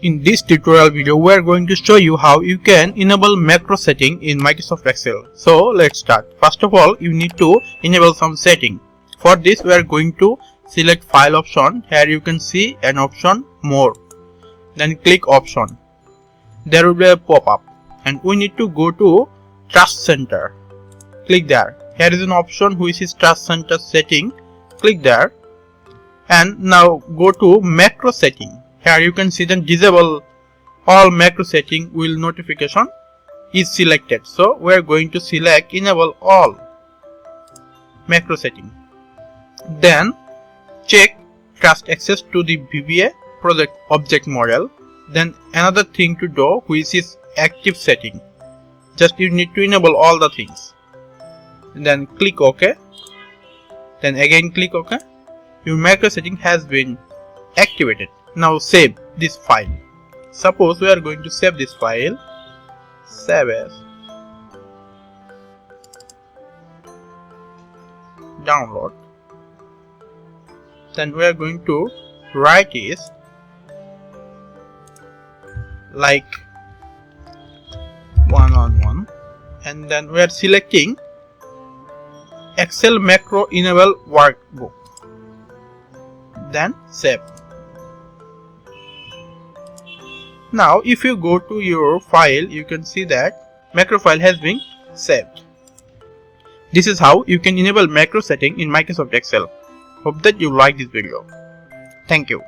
In this tutorial video, we are going to show you how you can enable macro setting in Microsoft Excel. So let's start. First of all, you need to enable some setting. For this, we are going to select file option. Here you can see an option more. Then click option. There will be a pop-up and we need to go to Trust Center. Click there. Here is an option which is Trust Center setting. Click there and now go to macro setting. Here you can see then disable all macro setting will notification is selected. So we are going to select enable all macro setting. Then check trust access to the VBA project object model. Then another thing to do which is active setting. Just you need to enable all the things. Then click OK. Then again click OK. Your macro setting has been activated. Now save this file. Suppose we are going to save this file. Save as. Download. Then we are going to write is like one-on-one, and then we are selecting Excel macro enable workbook. Then save. Now if you go to your file, you can see that macro file has been saved. This is how you can enable macro setting in Microsoft Excel. Hope that you like this video. Thank you.